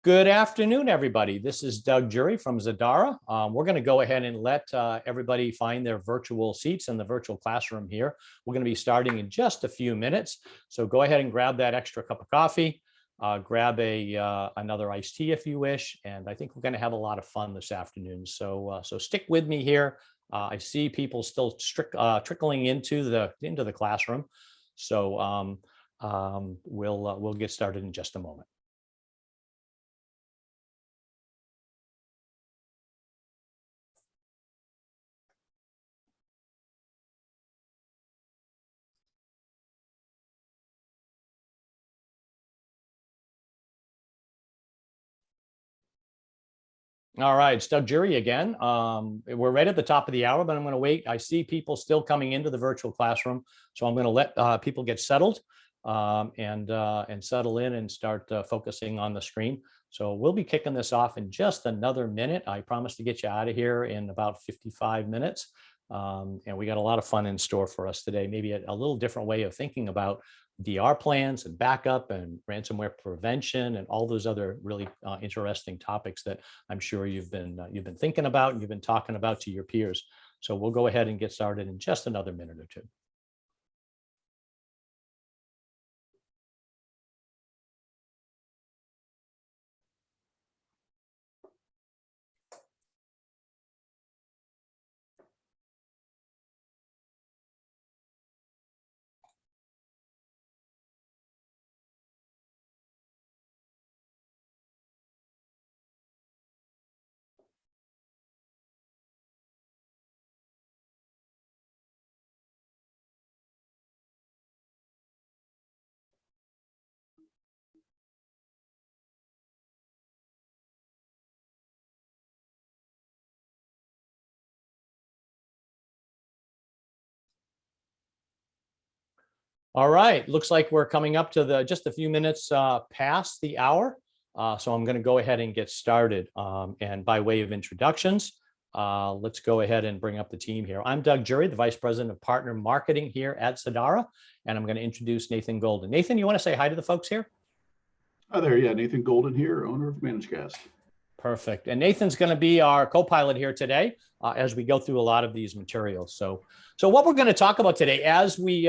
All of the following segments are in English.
Good afternoon, everybody. This is Doug Jury from Zadara. We're going to go ahead and let everybody find their virtual seats in the virtual classroom here. We're going to be starting in just a few minutes. So go ahead and grab that extra cup of coffee, grab another iced tea if you wish. And I think we're going to have a lot of fun this afternoon. So stick with me here. I see people still trickling into the classroom. So we'll get started in just a moment. All right, it's Doug Jury again. We're right at the top of the hour, but I'm going to wait. I see people still coming into the virtual classroom, so I'm going to let people get settled and settle in and start focusing on the screen. So we'll be kicking this off in just another minute. I promise to get you out of here in about 55 minutes. And we got a lot of fun in store for us today. Maybe a little different way of thinking about DR plans and backup and ransomware prevention and all those other really interesting topics that I'm sure you've been thinking about and you've been talking about to your peers. So we'll go ahead and get started in just another minute or two. All right, looks like we're coming up to just a few minutes past the hour. So I'm going to go ahead and get started. And by way of introductions, let's go ahead and bring up the team here. I'm Doug Jury, the Vice President of Partner Marketing here at Zadara, and I'm going to introduce Nathan Golden. Nathan, you want to say hi to the folks here? Hi there, yeah, Nathan Golden here, owner of Managecast. Perfect. And Nathan's going to be our co-pilot here today as we go through a lot of these materials. So what we're going to talk about today, as we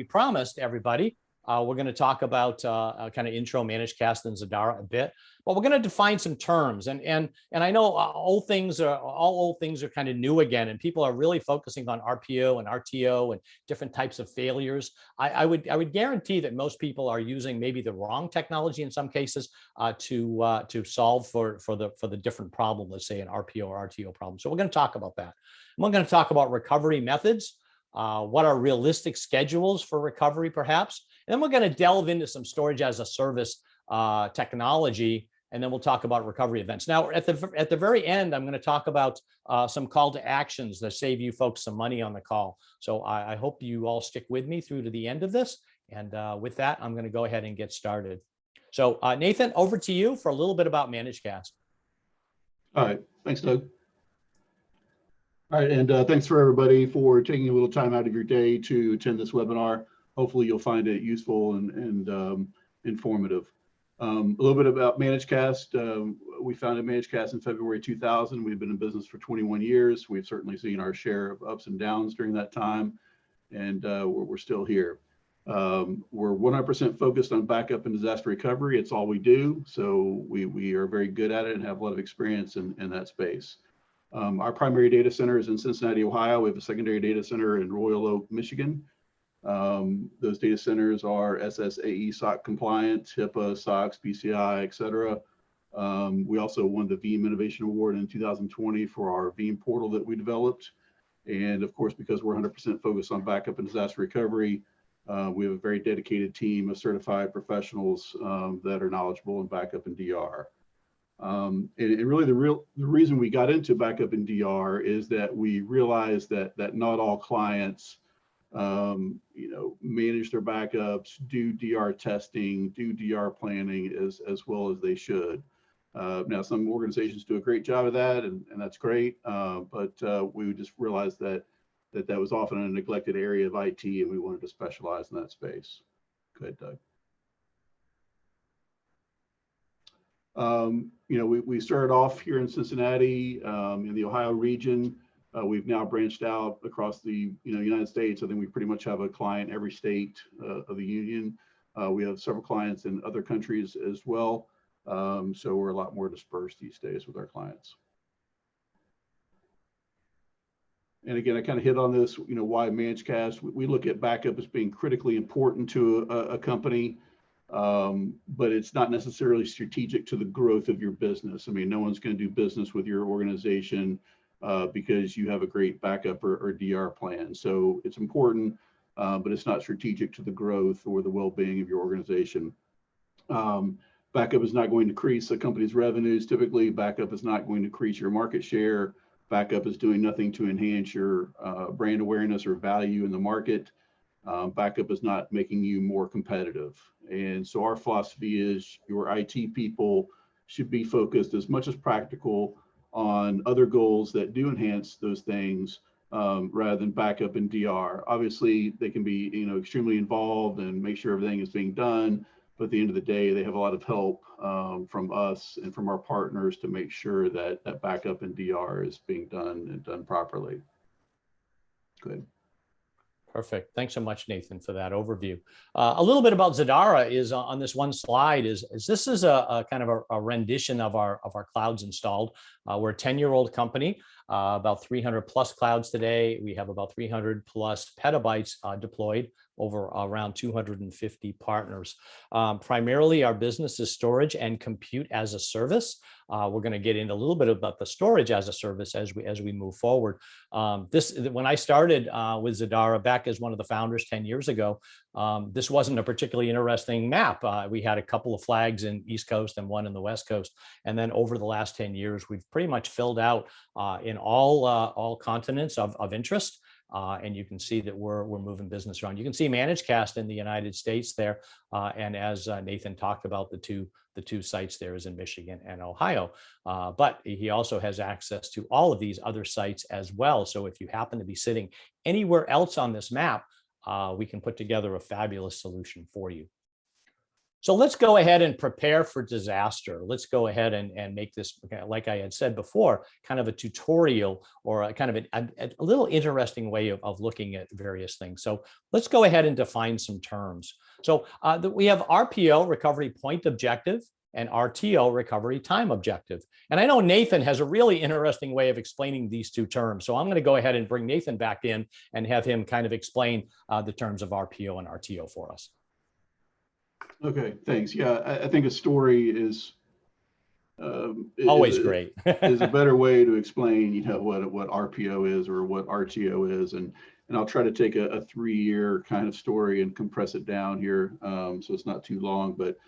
promised everybody, we're going to talk about kind of intro Managecast and Zadara a bit, but we're going to define some terms. And I know all old things are kind of new again, and people are really focusing on RPO and RTO and different types of failures. I would guarantee that most people are using maybe the wrong technology in some cases to solve for the different problem, let's say an RPO or RTO problem. So we're going to talk about that. And we're going to talk about recovery methods. What are realistic schedules for recovery, perhaps? And then we're going to delve into some storage as a service technology, and then we'll talk about recovery events. Now, at the very end, I'm going to talk about some call to actions that save you folks some money on the call. So I hope you all stick with me through to the end of this. And with that, I'm going to go ahead and get started. So Nathan, over to you for a little bit about Managecast. All right, thanks, Doug. All right, and thanks for everybody for taking a little time out of your day to attend this webinar. Hopefully you'll find it useful and informative. A little bit about Managecast. We founded Managecast in February 2000. We've been in business for 21 years. We've certainly seen our share of ups and downs during that time, and we're still here. We're 100% focused on backup and disaster recovery. It's all we do, so we are very good at it and have a lot of experience in that space. Our primary data center is in Cincinnati, Ohio. We have a secondary data center in Royal Oak, Michigan. Those data centers are SSAE SOC compliant, HIPAA, SOX, PCI, et cetera. We also won the Veeam Innovation Award in 2020 for our Veeam portal that we developed. And of course, because we're 100% focused on backup and disaster recovery, we have a very dedicated team of certified professionals that are knowledgeable in backup and DR. And really the reason we got into backup and DR is that we realized that not all clients manage their backups, do DR testing, do DR planning as well as they should. Now, some organizations do a great job of that, and that's great. But we just realized that was often a neglected area of IT, and we wanted to specialize in that space. Go ahead, Doug. We started off here in Cincinnati, in the Ohio region. We've now branched out across the United States. I think we pretty much have a client in every state of the union. We have several clients in other countries as well. So we're a lot more dispersed these days with our clients. And again, I kind of hit on this, why Managecast. We look at backup as being critically important to a company, but it's not necessarily strategic to the growth of your business. I mean, no one's going to do business with your organization because you have a great backup or DR plan. So it's important, but it's not strategic to the growth or the well-being of your organization. Backup is not going to increase the company's revenues. Typically, backup is not going to increase your market share. Backup is doing nothing to enhance your brand awareness or value in the market. Backup is not making you more competitive. And so our philosophy is your IT people should be focused as much as practical on other goals that do enhance those things rather than backup and DR. Obviously, they can be extremely involved and make sure everything is being done. But at the end of the day, they have a lot of help from us and from our partners to make sure that that backup and DR is being done and done properly. Good. Perfect. Thanks so much, Nathan, for that overview. A little bit about Zadara is on this one slide is this is a kind of a rendition of our clouds installed. We're a 10-year-old company, about 300 plus clouds today. We have about 300 plus petabytes deployed over around 250 partners. Primarily, our business is storage and compute as a service. We're going to get into a little bit about the storage as a service as we move forward. When I started with Zadara back as one of the founders 10 years ago, this wasn't a particularly interesting map. We had a couple of flags in East Coast and one in the West Coast. And then over the last 10 years, we've pretty much filled out in all continents of interest. And you can see that we're moving business around. You can see Managecast in the United States there. And as Nathan talked about, the two sites there is in Michigan and Ohio. But he also has access to all of these other sites as well. So if you happen to be sitting anywhere else on this map, we can put together a fabulous solution for you. So let's go ahead and prepare for disaster. Let's go ahead and make this, like I had said before, kind of a tutorial or a kind of a little interesting way of looking at various things. So let's go ahead and define some terms. So we have RPO, recovery point objective, and RTO, recovery time objective. And I know Nathan has a really interesting way of explaining these two terms. So I'm going to go ahead and bring Nathan back in and have him kind of explain the terms of RPO and RTO for us. Okay, thanks. Yeah, I think a story is always great. Is a better way to explain, what RPO is or what RTO is, and I'll try to take a 3-year kind of story and compress it down here, so it's not too long. But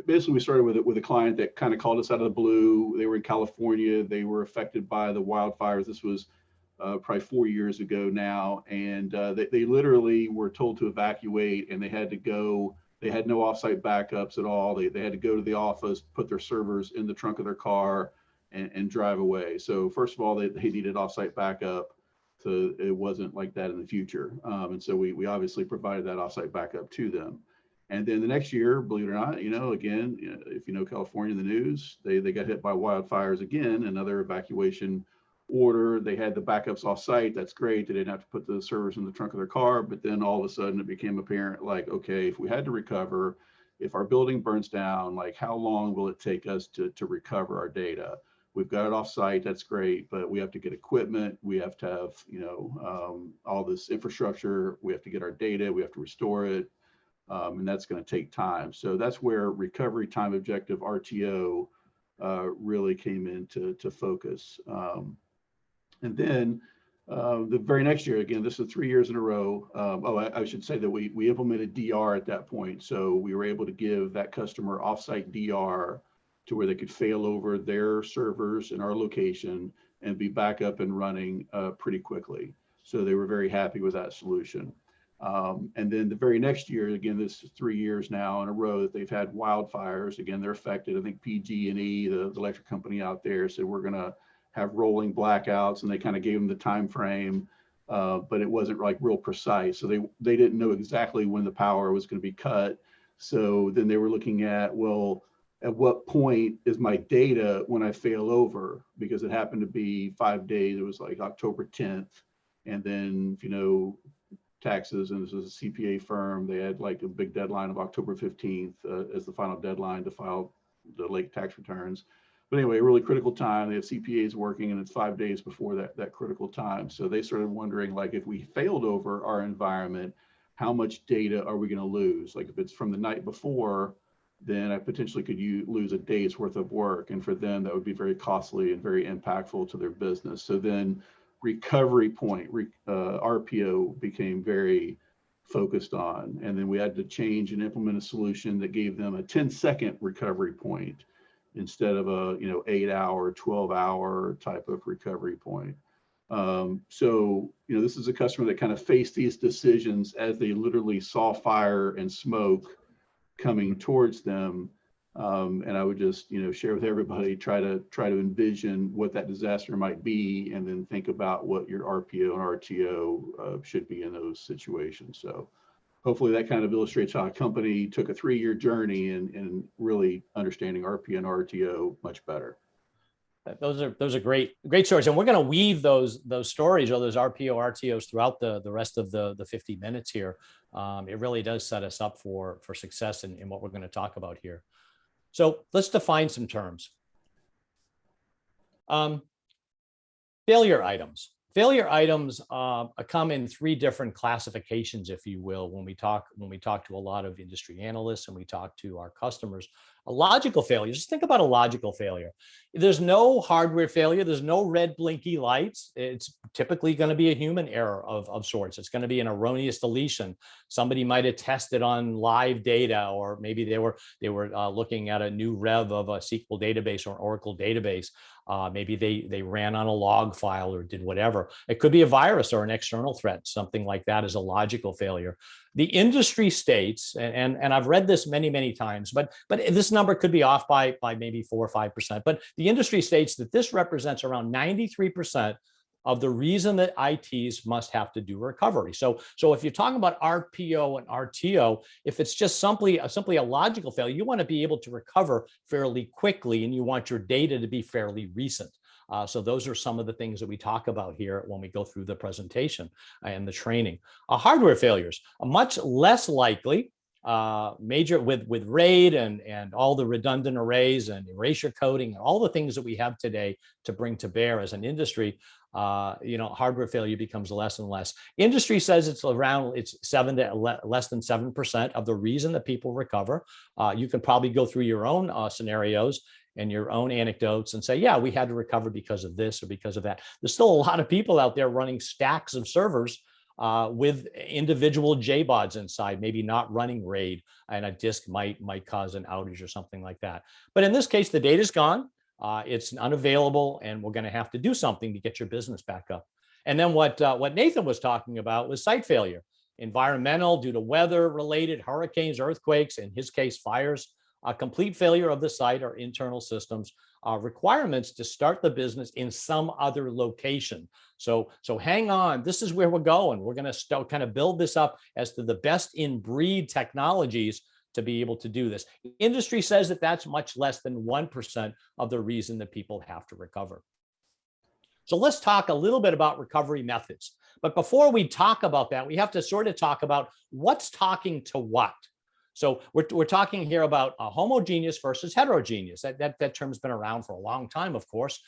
basically, we started with a client that kind of called us out of the blue. They were in California. They were affected by the wildfires. This was probably 4 years ago now, and they literally were told to evacuate, and they had to go. They had no offsite backups at all. They had to go to the office, put their servers in the trunk of their car, and drive away. So first of all, they needed offsite backup, so it wasn't like that in the future. And so we obviously provided that offsite backup to them. And then the next year, believe it or not, again, if you know California, the news, they got hit by wildfires again, another evacuation order. They had the backups off site. That's great. They didn't have to put the servers in the trunk of their car. But then all of a sudden it became apparent, like, okay, if we had to recover, if our building burns down, like, how long will it take us to recover our data? We've got it off site. That's great. But we have to get equipment. We have to have, all this infrastructure. We have to get our data. We have to restore it. And that's going to take time. So that's where recovery time objective, RTO, really came into focus. And then the very next year, again, this is 3 years in a row. I should say that we implemented DR at that point. So we were able to give that customer offsite DR to where they could fail over their servers in our location and be back up and running pretty quickly. So they were very happy with that solution. And then the very next year, again, this is 3 years now in a row that they've had wildfires. Again, they're affected. I think PG&E, the electric company out there, said we're going to have rolling blackouts, and they kind of gave them the time frame, but it wasn't like real precise. So they didn't know exactly when the power was going to be cut. So then they were looking at, well, at what point is my data when I fail over? Because it happened to be 5 days. It was like October 10th. And then, taxes, and this was a CPA firm. They had like a big deadline of October 15th as the final deadline to file the late tax returns. But anyway, a really critical time. They have CPAs working, and it's 5 days before that critical time. So they started wondering, like, if we failed over our environment, how much data are we going to lose? Like, if it's from the night before, then I potentially could lose a day's worth of work. And for them, that would be very costly and very impactful to their business. So then recovery point, RPO, became very focused on. And then we had to change and implement a solution that gave them a 10-second recovery point instead of a 8-hour, 12-hour type of recovery point. So this is a customer that kind of faced these decisions as they literally saw fire and smoke coming towards them. And I would just, share with everybody, try to envision what that disaster might be, and then think about what your RPO and RTO should be in those situations. So hopefully that kind of illustrates how a company took a 3-year journey and really understanding RPO and RTO much better. Those are great stories, and we're going to weave those stories or those RPO RTOs throughout the rest of the 50 minutes here. It really does set us up for success in what we're going to talk about here. So let's define some terms. Failure items. Failure items come in 3 different classifications, if you will, when we talk to a lot of industry analysts and we talk to our customers. A logical failure, just think about a logical failure. There's no hardware failure. There's no red blinky lights. It's typically going to be a human error of sorts. It's going to be an erroneous deletion. Somebody might have tested on live data, or maybe they were looking at a new rev of a SQL database or an Oracle database. Maybe they ran on a log file or did whatever. It could be a virus or an external threat. Something like that is a logical failure. The industry states, and I've read this many times, but this number could be off by maybe 4 or 5%. But the industry states that this represents around 93% of the reason that ITs must have to do recovery. So if you're talking about RPO and RTO, if it's just simply a logical failure, you want to be able to recover fairly quickly, and you want your data to be fairly recent. So those are some of the things that we talk about here when we go through the presentation and the training. Hardware failures are much less likely. Major with RAID and all the redundant arrays and erasure coding and all the things that we have today to bring to bear as an industry, hardware failure becomes less and less. Industry says it's less than 7% of the reason that people recover. You can probably go through your own scenarios and your own anecdotes and say, yeah, we had to recover because of this or because of that. There's still a lot of people out there running stacks of servers with individual JBODs inside, maybe not running RAID, and a disk might cause an outage or something like that. But in this case, the data's gone, it's unavailable, and we're going to have to do something to get your business back up. And then what Nathan was talking about was site failure, environmental due to weather-related, hurricanes, earthquakes, in his case, fires, complete failure of the site or internal systems, requirements to start the business in some other location. So hang on, this is where we're going. We're going to kind of build this up as to the best in breed technologies to be able to do this. Industry says that that's much less than 1% of the reason that people have to recover. So let's talk a little bit about recovery methods. But before we talk about that, we have to sort of talk about what's talking to what. So we're talking here about homogeneous versus heterogeneous. That term's been around for a long time, of course.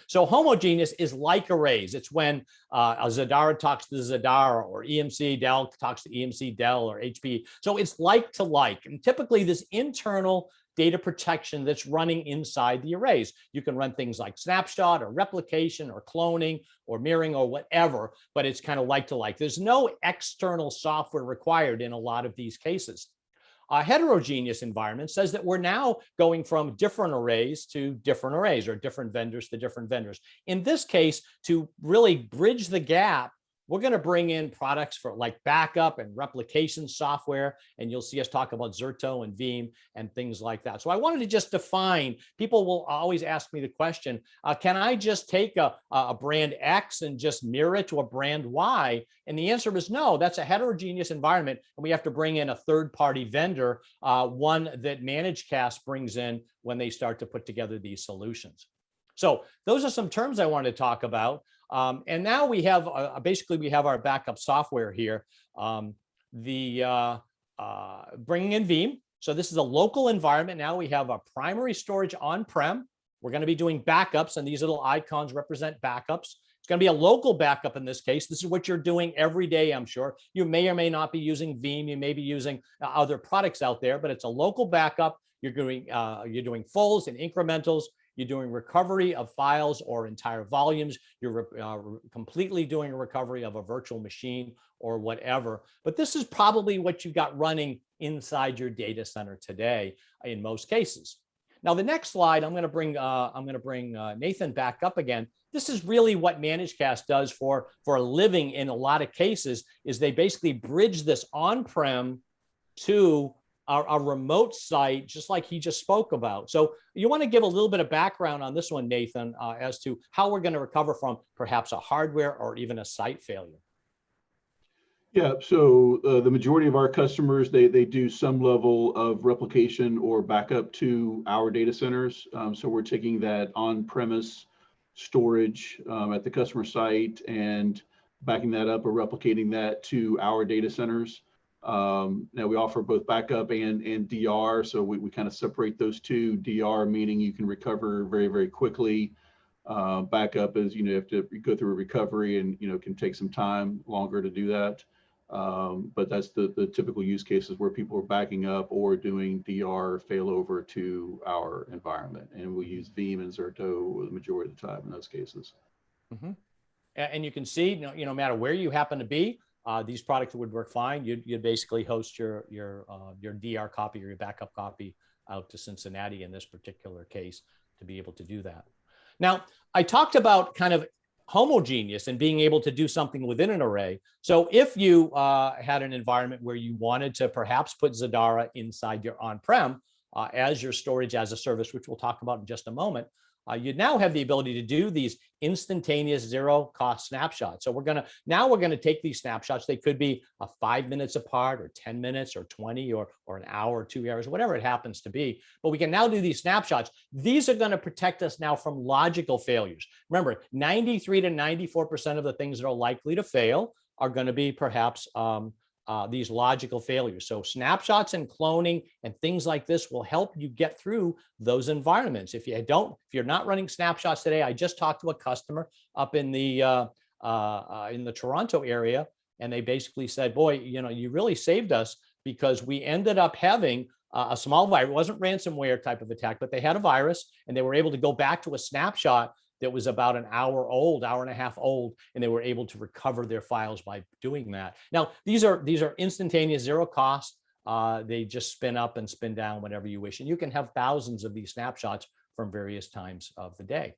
So homogeneous is like arrays. It's when a Zadara talks to Zadara, or EMC Dell talks to EMC Dell, or HP. So it's like to like. And typically this internal data protection that's running inside the arrays. You can run things like snapshot or replication or cloning or mirroring or whatever, but it's kind of like to like. There's no external software required in a lot of these cases. A heterogeneous environment says that we're now going from different arrays to different arrays, or different vendors to different vendors. In this case, to really bridge the gap, we're going to bring in products for like backup and replication software. And you'll see us talk about Zerto and Veeam and things like that. So I wanted to just define, people will always ask me the question, can I just take a brand X and just mirror it to a brand Y? And the answer is no, that's a heterogeneous environment. And we have to bring in a third-party vendor, one that Managecast brings in when they start to put together these solutions. So those are some terms I wanted to talk about. And now we have, basically we have our backup software here. Bringing in Veeam. So this is a local environment. Now we have a primary storage on-prem. We're going to be doing backups, and these little icons represent backups. It's going to be a local backup in this case. This is what you're doing every day, I'm sure. You may or may not be using Veeam. You may be using other products out there, but it's a local backup. You're doing fulls and incrementals. You're doing recovery of files or entire volumes. You're completely doing a recovery of a virtual machine or whatever. But this is probably what you got running inside your data center today in most cases. Now, the next slide, I'm going to bring Nathan back up again. This is really what Managecast does for a living in a lot of cases, is they basically bridge this on-prem to a remote site, just like he just spoke about. So you want to give a little bit of background on this one, Nathan, as to how we're going to recover from perhaps a hardware or even a site failure. Yeah, so the majority of our customers, they do some level of replication or backup to our data centers. So we're taking that on-premise storage at the customer site and backing that up or replicating that to our data centers. Now we offer both backup and DR, so we kind of separate those two. DR meaning you can recover very, very quickly. Backup is, you have to go through a recovery and, can take some time longer to do that. But that's the typical use cases where people are backing up or doing DR failover to our environment. And we use Veeam and Zerto the majority of the time in those cases. Mm-hmm. And you can see, no matter where you happen to be, these products would work fine. You'd basically host your DR copy or your backup copy out to Cincinnati in this particular case to be able to do that. Now, I talked about kind of homogeneous and being able to do something within an array. So if you had an environment where you wanted to perhaps put Zadara inside your on-prem as your storage as a service, which we'll talk about in just a moment, you now have the ability to do these instantaneous zero-cost snapshots. So we're going to take these snapshots. They could be 5 minutes apart, or 10 minutes, or 20, or an hour, or 2 hours, whatever it happens to be. But we can now do these snapshots. These are going to protect us now from logical failures. Remember, 93 to 94% of the things that are likely to fail are going to be perhaps these logical failures. So snapshots and cloning and things like this will help you get through those environments. If you're not running snapshots today, I just talked to a customer up in the Toronto area, and they basically said, boy, you really saved us, because we ended up having a small virus. It wasn't ransomware type of attack, but they had a virus, and they were able to go back to a snapshot that was about an hour and a half old, and they were able to recover their files by doing that. Now, these are instantaneous, zero cost. They just spin up and spin down whenever you wish, and you can have thousands of these snapshots from various times of the day.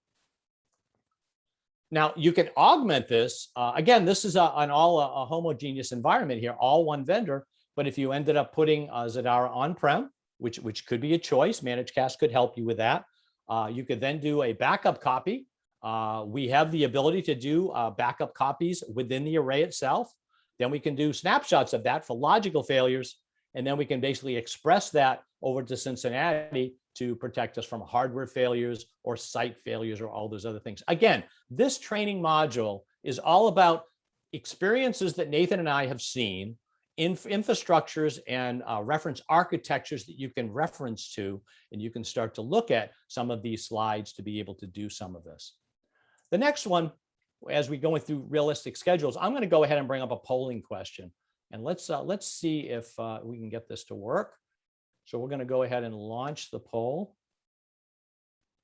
Now, you can augment this. Again, this is a homogeneous environment here, all one vendor. But if you ended up putting Zadara on-prem, which could be a choice, Managecast could help you with that. You could then do a backup copy. We have the ability to do backup copies within the array itself. Then we can do snapshots of that for logical failures. And then we can basically express that over to Cincinnati to protect us from hardware failures or site failures or all those other things. Again, this training module is all about experiences that Nathan and I have seen, infrastructures and reference architectures that you can reference to, and you can start to look at some of these slides to be able to do some of this. The next one, as we go through realistic schedules, I'm going to go ahead and bring up a polling question, and let's see if we can get this to work. So we're going to go ahead and launch the poll.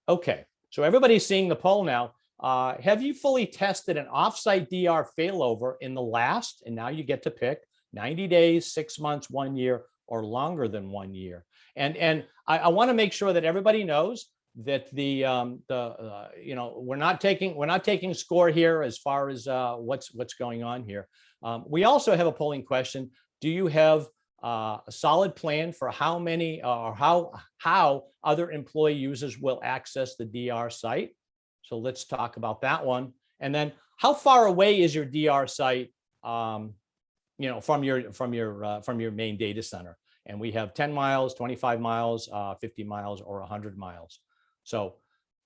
Okay, so everybody's seeing the poll now. Have you fully tested an offsite DR failover in the last, and now you get to pick 90 days, 6 months, 1 year, or longer than 1 year? And I want to make sure that everybody knows that we're not taking score here as far as what's going on here. We also have a polling question. Do you have a solid plan for how many or how other employee users will access the DR site? So let's talk about that one. And then how far away is your DR site, from your main data center? And we have 10 miles, 25 miles, 50 miles, or 100 miles. So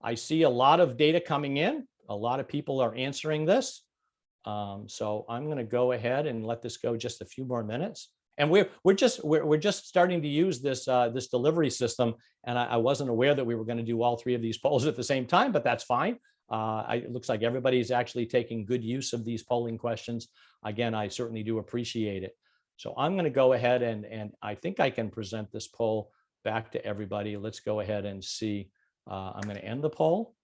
I see a lot of data coming in. A lot of people are answering this. So I'm going to go ahead and let this go just a few more minutes. And we're just starting to use this this delivery system, and I wasn't aware that we were going to do all three of these polls at the same time, but that's fine. It looks like everybody's actually taking good use of these polling questions. Again, I certainly do appreciate it. So I'm going to go ahead and I think I can present this poll back to everybody. Let's go ahead and see. I'm going to end the poll,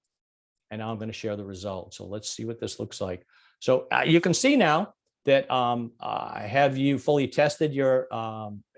and now I'm going to share the results. So let's see what this looks like. So you can see now that have you fully tested your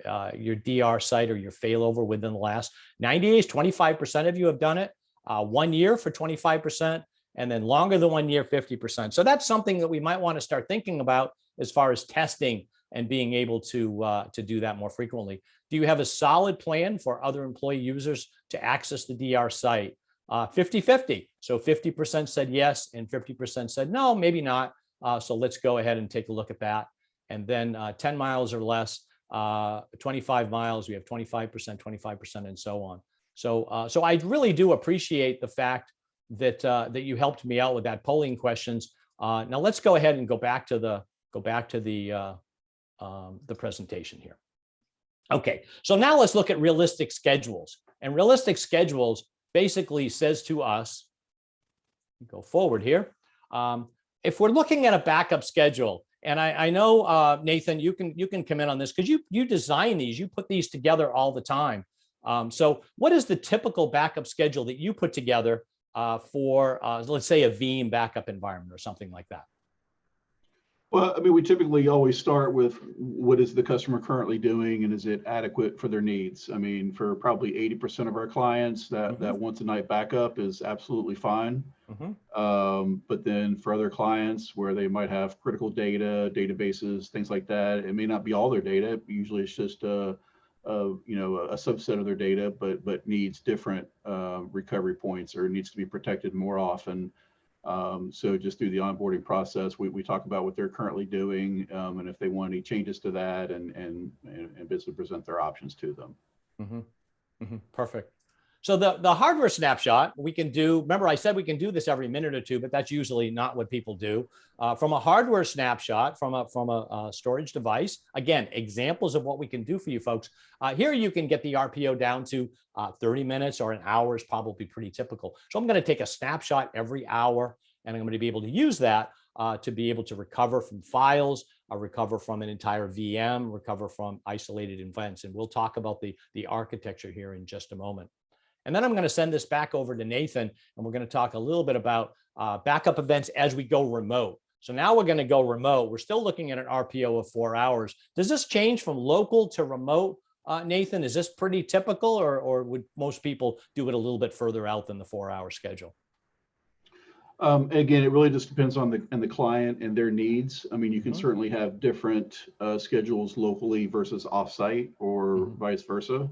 DR site or your failover within the last 90 days? 25% of you have done it. 1 year for 25%, and then longer than 1 year, 50%. So that's something that we might want to start thinking about as far as testing and being able to do that more frequently. Do you have a solid plan for other employee users to access the DR site? 50-50. So 50% said yes, and 50% said no, maybe not. So let's go ahead and take a look at that. And then 10 miles or less, 25 miles, we have 25%, 25%, and so on. So I really do appreciate the fact that that you helped me out with that polling questions. Now let's go ahead and go back to the presentation here. Okay, so now let's look at realistic schedules. And realistic schedules basically says to us, go forward here. If we're looking at a backup schedule, and I know Nathan, you can come in on this because you design these, you put these together all the time. So what is the typical backup schedule that you put together for, let's say, a Veeam backup environment or something like that? Well, I mean, we typically always start with what is the customer currently doing and is it adequate for their needs? I mean, for probably 80% of our clients, that once a night backup is absolutely fine. But then for other clients where they might have critical data, databases, things like that, it may not be all their data. Usually it's just a subset of their data, but needs different recovery points or needs to be protected more often. So just through the onboarding process, we talk about what they're currently doing, and if they want any changes to that, and basically present their options to them. Perfect. So the hardware snapshot we can do. Remember, I said we can do this every minute or two, but that's usually not what people do. From a hardware snapshot, from a storage device, again, examples of what we can do for you folks. Here you can get the RPO down to 30 minutes or an hour is probably pretty typical. So I'm going to take a snapshot every hour, and I'm going to be able to use that to be able to recover from files, recover from an entire VM, recover from isolated events. And we'll talk about the architecture here in just a moment. And then I'm going to send this back over to Nathan, and we're going to talk a little bit about backup events as we go remote. So now we're going to go remote. We're still looking at an RPO of 4 hours. Does this change from local to remote, Nathan? Is this pretty typical, or would most people do it a little bit further out than the 4-hour schedule? Again, it really just depends on the client and their needs. I mean, you can certainly have different schedules locally versus offsite, or vice versa.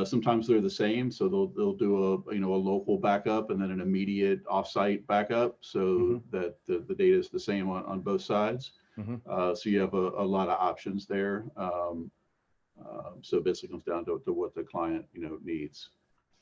Sometimes they're the same, so they'll do a local backup and then an immediate offsite backup, so that the data is the same on both sides. So you have a lot of options there. So it basically comes down to what the client needs.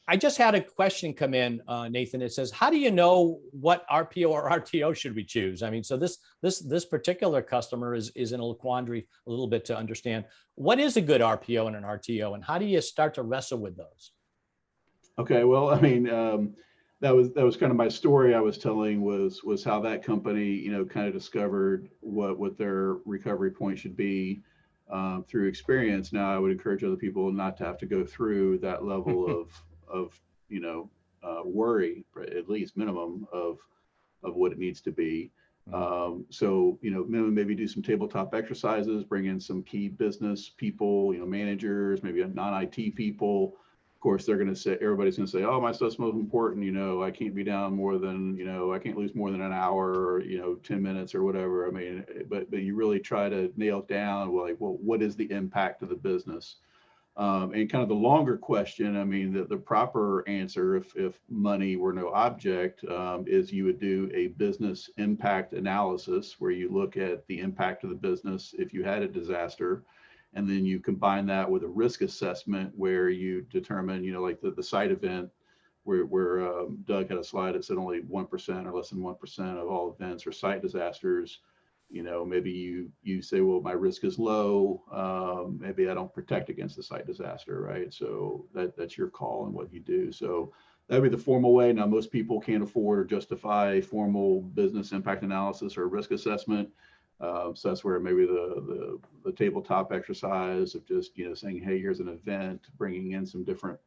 I just had a question come in, Nathan. It says, how do you know what RPO or RTO should we choose? I mean, so this particular customer is in a quandary a little bit to understand what is a good RPO and an RTO, and how do you start to wrestle with those? Okay, well, I mean, that was kind of my story I was telling, was how that company kind of discovered what their recovery point should be through experience. Now I would encourage other people not to have to go through that level of worry, at least minimum of what it needs to be. So minimum, maybe do some tabletop exercises, bring in some key business people, managers, maybe non-IT people, course, they're going to say, everybody's going to say, oh, my stuff's most important. I can't be down more than, I can't lose more than an hour or, 10 minutes or whatever. I mean, but you really try to nail down, well, what is the impact of the business? And kind of the longer question, I mean, the proper answer, if money were no object, is you would do a business impact analysis where you look at the impact of the business if you had a disaster. And then you combine that with a risk assessment where you determine, like the site event where Doug had a slide that said only 1% or less than 1% of all events are site disasters. Maybe you say, well, my risk is low. Maybe I don't protect against the site disaster, right? So that's your call on what you do. So that'd be the formal way. Now, most people can't afford or justify formal business impact analysis or risk assessment. So that's where maybe the tabletop exercise of just, saying, hey, here's an event, bringing in some different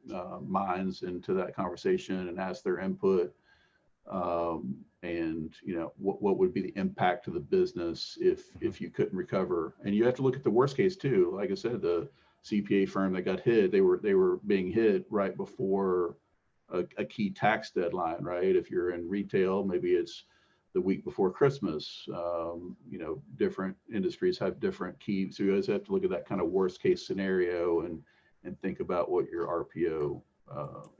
minds into that conversation and ask their input. And what would be the impact to the business if you couldn't recover? And you have to look at the worst case too. Like I said, the CPA firm that got hit, they were being hit right before a key tax deadline, right? If you're in retail, maybe it's the week before Christmas. Different industries have different keys. So you always have to look at that kind of worst case scenario and think about what your RPO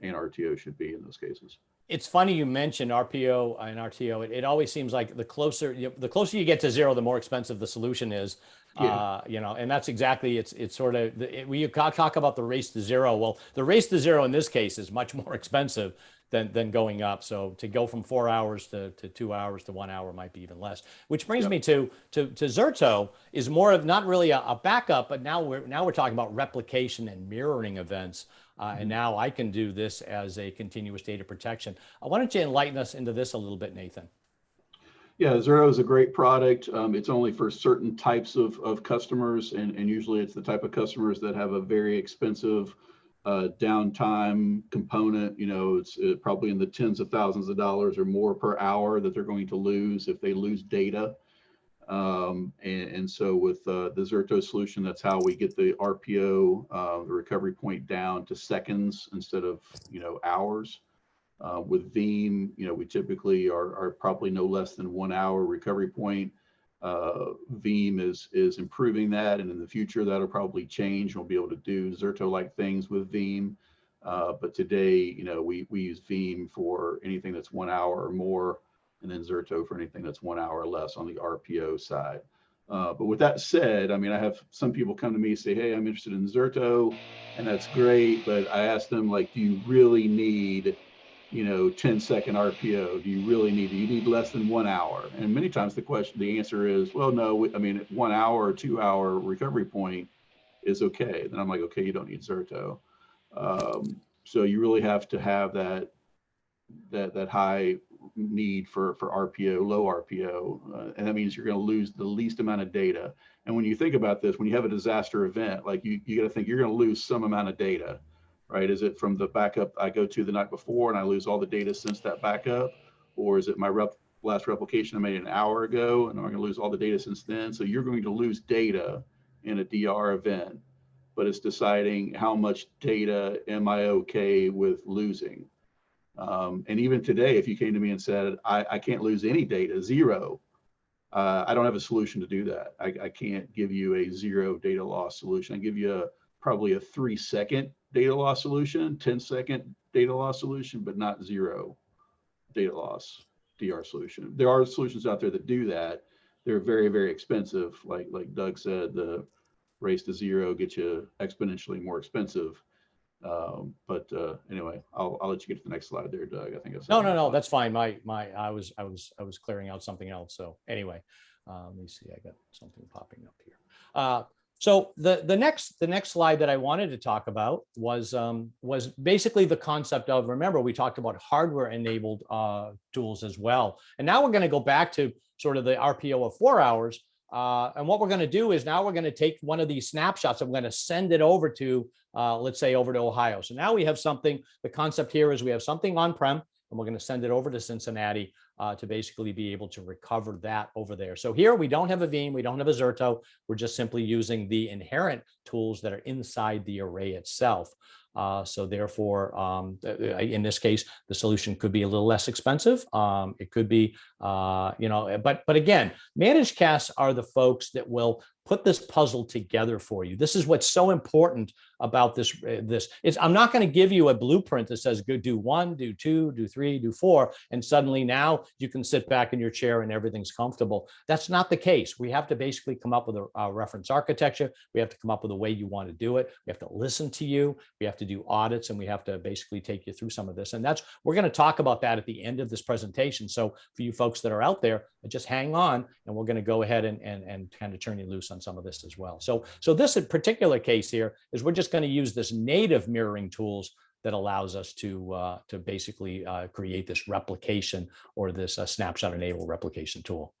and RTO should be in those cases. It's funny you mentioned RPO and RTO. It always seems like the closer you get to zero, the more expensive the solution is. Yeah. And that's exactly, it's sort of, we talk about the race to zero. Well, the race to zero in this case is much more expensive than going up. So to go from 4 hours to 2 hours to 1 hour might be even less, which brings me to Zerto is more of not really a backup, but now we're talking about replication and mirroring events. And now I can do this as a continuous data protection. Why don't you enlighten us into this a little bit, Nathan? Yeah, Zerto is a great product. It's only for certain types of customers, and usually it's the type of customers that have a very expensive downtime component. It's probably in the tens of thousands of dollars or more per hour that they're going to lose if they lose data. And so with the Zerto solution, that's how we get the RPO, the recovery point, down to seconds instead of hours. With Veeam, we typically are probably no less than 1 hour recovery point. Veeam is improving that, and in the future that'll probably change. We'll be able to do Zerto-like things with Veeam, but today, we use Veeam for anything that's 1 hour or more, and then Zerto for anything that's 1 hour or less on the RPO side. But with that said, I mean, I have some people come to me and say, hey, I'm interested in Zerto, and that's great, but I ask them, like, do you really need 10-second RPO? Do you really need it? You need less than 1 hour. And many times the answer is, well, no, I mean, 1 hour or 2 hour recovery point is okay. Then I'm like, okay, you don't need Zerto. So you really have to have that high need for RPO, low RPO. And that means you're going to lose the least amount of data. And when you think about this, when you have a disaster event, like you got to think you're going to lose some amount of data. Right? Is it from the backup I go to the night before and I lose all the data since that backup? Or is it my last replication I made an hour ago and I'm going to lose all the data since then? So you're going to lose data in a DR event, but it's deciding how much data am I okay with losing? And even today, if you came to me and said, I can't lose any data, zero, I don't have a solution to do that. I can't give you a zero data loss solution. I give you probably a 3-second data loss solution, 10-second data loss solution, but not zero data loss DR solution. There are solutions out there that do that. They're very, very expensive. Like Doug said, the race to zero gets you exponentially more expensive. But anyway, I'll let you get to the next slide there, Doug. I think that's no, that's fine. I was clearing out something else. So anyway, let me see. I got something popping up here. So the next slide that I wanted to talk about was basically the concept of, remember, we talked about hardware enabled tools as well. And now we're going to go back to sort of the RPO of 4 hours. And what we're going to do is now we're going to take one of these snapshots. I'm going to send it over to, let's say, over to Ohio. So now we have something. The concept here is we have something on-prem, and and we're going to send it over to Cincinnati to basically be able to recover that over there. So here we don't have a Veeam, we don't have a Zerto. We're just simply using the inherent tools that are inside the array itself. So therefore, in this case, the solution could be a little less expensive. It could be, but again, Managecast are the folks that will put this puzzle together for you. This is what's so important about this. I'm not going to give you a blueprint that says go do 1, do 2, do 3, do 4, and suddenly now you can sit back in your chair and everything's comfortable. That's not the case. We have to basically come up with a reference architecture. We have to come up with a way you want to do it. We have to listen to you. We have to do audits, and we have to basically take you through some of this. And we're going to talk about that at the end of this presentation. So for you folks that are out there, just hang on, and we're going to go ahead and kind of turn you loose on some of this as well. So this particular case here is we're just going to use this native mirroring tools that allows us to basically create this replication or this snapshot enabled replication tool.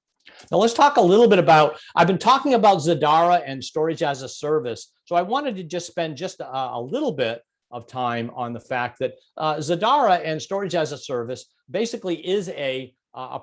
Now let's talk a little bit about, I've been talking about Zadara and storage as a service. So I wanted to just spend just a little bit of time on the fact that Zadara and storage as a service basically is a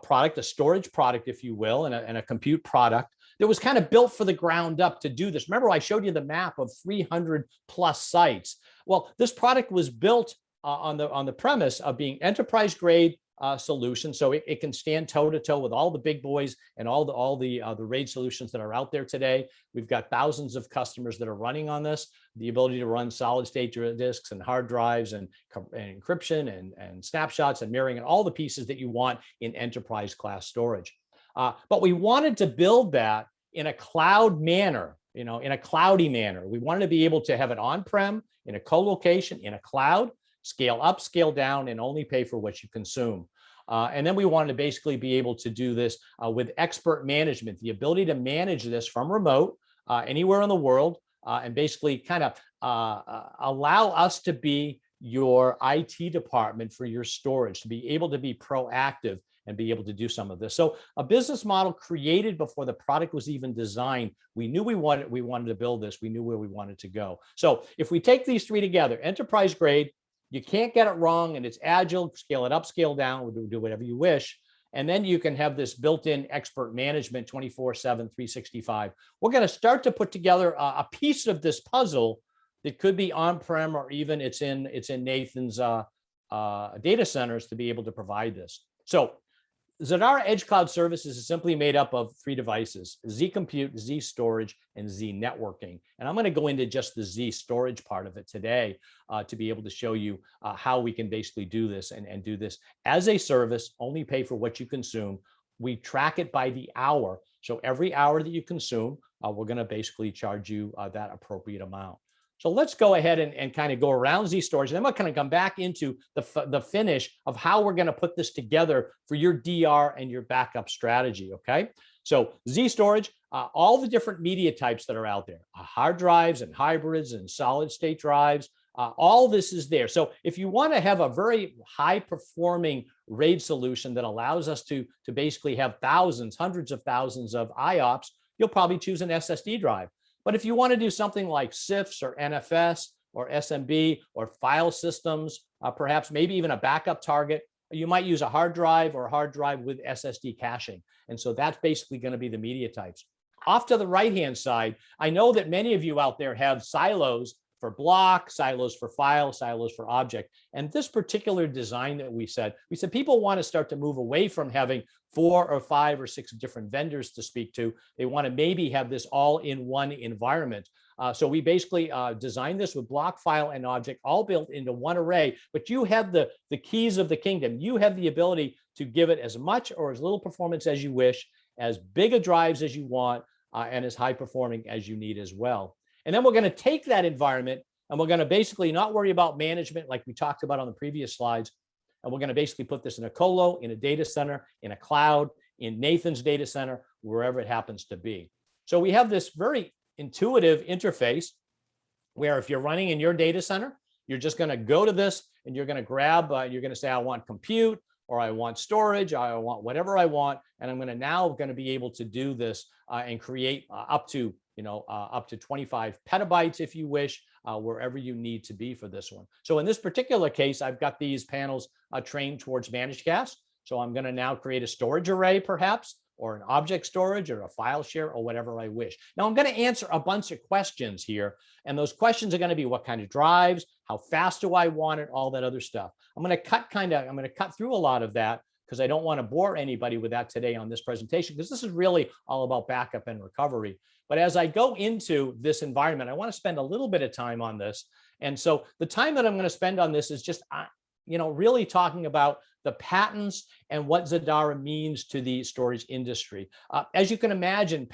product, a storage product, if you will, and a compute product that was kind of built for the ground up to do this. Remember, I showed you the map of 300 plus sites. Well, this product was built on the premise of being enterprise grade solution, so it can stand toe to toe with all the big boys and all the RAID solutions that are out there today. We've got thousands of customers that are running on this. The ability to run solid state disks and hard drives and encryption and snapshots and mirroring and all the pieces that you want in enterprise class storage. But we wanted to build that in a cloud manner, in a cloudy manner. We wanted to be able to have it on-prem, in a co-location, in a cloud, scale up, scale down, and only pay for what you consume. And then we wanted to basically be able to do this with expert management, the ability to manage this from remote, anywhere in the world, and basically kind of allow us to be your IT department for your storage, to be able to be proactive and be able to do some of this. So a business model created before the product was even designed. We knew we wanted to build this. We knew where we wanted to go. So if we take these three together, enterprise grade, you can't get it wrong, and it's agile, scale it up, scale down, or do whatever you wish. And then you can have this built-in expert management 24/7, 365. We're going to start to put together a piece of this puzzle that could be on-prem, or even it's in Nathan's data centers to be able to provide this. So Zadara Edge Cloud Services is simply made up of 3 devices: Z Compute, Z Storage, and Z Networking. And I'm going to go into just the Z Storage part of it today to be able to show you how we can basically do this and do this as a service, only pay for what you consume. We track it by the hour. So every hour that you consume, we're going to basically charge you that appropriate amount. So let's go ahead and kind of go around Z Storage, and then we're going to come back into the finish of how we're going to put this together for your DR and your backup strategy, okay? So Z Storage, all the different media types that are out there, hard drives and hybrids and solid state drives, all this is there. So if you want to have a very high performing RAID solution that allows us to basically have thousands, hundreds of thousands of IOPS, you'll probably choose an SSD drive. But if you want to do something like CIFS or NFS or SMB or file systems, perhaps maybe even a backup target, you might use a hard drive or a hard drive with SSD caching. And so that's basically going to be the media types. Off to the right-hand side, I know that many of you out there have silos for block, silos for file, silos for object. And this particular design that we said people want to start to move away from having 4 or 5 or 6 different vendors to speak to. They want to maybe have this all in one environment. So we basically designed this with block, file, and object all built into one array, but you have the keys of the kingdom. You have the ability to give it as much or as little performance as you wish, as big a drives as you want, and as high performing as you need as well. And then we're going to take that environment and we're going to basically not worry about management like we talked about on the previous slides. And we're going to basically put this in a colo, in a data center, in a cloud, in Nathan's data center, wherever it happens to be. So we have this very intuitive interface where if you're running in your data center, you're just going to go to this and you're going to grab, you're going to say, I want compute, or I want storage, or I want whatever I want. And I'm going to be able to do this and create up to up to 25 petabytes if you wish, wherever you need to be for this one. So in this particular case, I've got these panels trained towards Managecast. So I'm going to now create a storage array, perhaps, or an object storage or a file share or whatever I wish. Now I'm going to answer a bunch of questions here. And those questions are going to be what kind of drives, how fast do I want it, all that other stuff. I'm going to cut through a lot of that because I don't want to bore anybody with that today on this presentation, because this is really all about backup and recovery. But as I go into this environment, I want to spend a little bit of time on this. And so the time that I'm going to spend on this is just, really talking about the patents and what Zadara means to the storage industry. As you can imagine,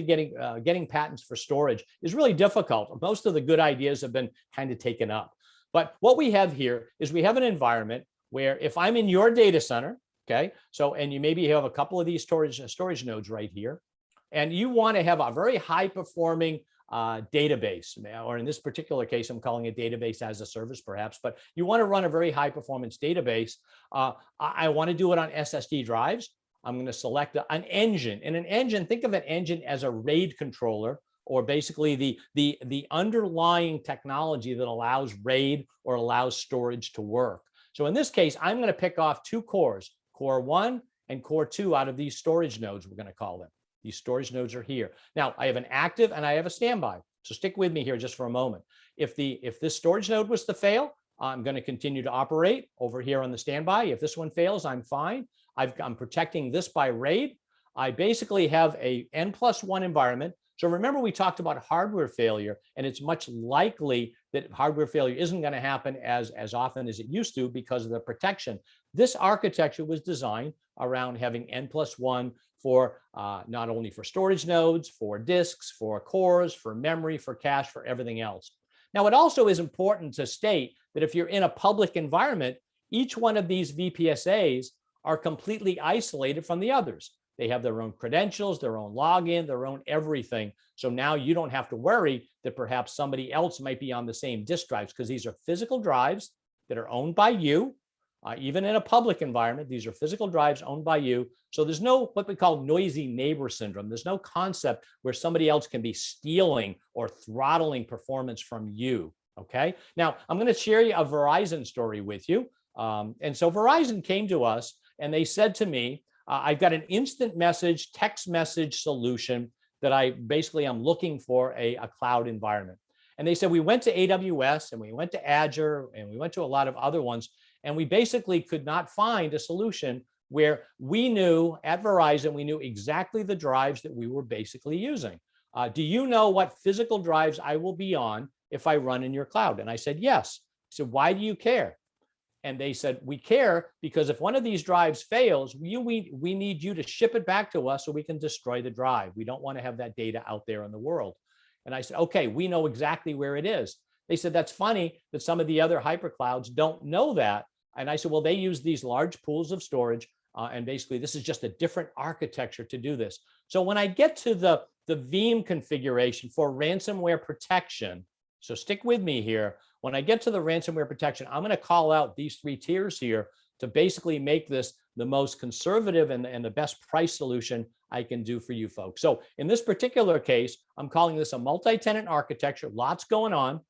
getting patents for storage is really difficult. Most of the good ideas have been kind of taken up. But what we have here is we have an environment where if I'm in your data center, okay, and you maybe have a couple of these storage nodes right here, and you want to have a very high performing database, or in this particular case, I'm calling it database as a service, perhaps, but you want to run a very high performance database. I want to do it on SSD drives. I'm going to select an engine. And an engine, think of an engine as a RAID controller, or basically the underlying technology that allows RAID or allows storage to work. So in this case, I'm going to pick off two cores, core 1 and core 2 out of these storage nodes, we're going to call them. These storage nodes are here. Now, I have an active and I have a standby. So stick with me here just for a moment. If this storage node was to fail, I'm going to continue to operate over here on the standby. If this one fails, I'm fine. I'm protecting this by RAID. I basically have a N+1 environment. So remember, we talked about hardware failure, and it's much likely that hardware failure isn't going to happen as often as it used to because of the protection. This architecture was designed around having N+1 for not only for storage nodes, for disks, for cores, for memory, for cache, for everything else. Now, it also is important to state that if you're in a public environment, each one of these VPSAs are completely isolated from the others. They have their own credentials, their own login, their own everything. So now you don't have to worry that perhaps somebody else might be on the same disk drives, because these are physical drives that are owned by you. Even in a public environment, these are physical drives owned by you. So there's no what we call noisy neighbor syndrome. There's no concept where somebody else can be stealing or throttling performance from you. Okay. Now I'm going to share a Verizon story with you. And so Verizon came to us and they said to me, I've got an instant message, text message solution that I'm looking for a cloud environment. And they said, we went to AWS and we went to Azure and we went to a lot of other ones. And we basically could not find a solution where we knew at Verizon, we knew exactly the drives that we were basically using. Do you know what physical drives I will be on if I run in your cloud? And I said, yes. So why do you care? And they said, we care because if one of these drives fails, we need you to ship it back to us so we can destroy the drive. We don't want to have that data out there in the world. And I said, okay, we know exactly where it is. They said, that's funny that some of the other hyperclouds don't know that. And I said, well, they use these large pools of storage. And basically, this is just a different architecture to do this. So when I get to the Veeam configuration for ransomware protection, so stick with me here. When I get to the ransomware protection, I'm going to call out these three tiers here to basically make this the most conservative and the best price solution I can do for you folks. So in this particular case, I'm calling this a multi-tenant architecture, lots going on,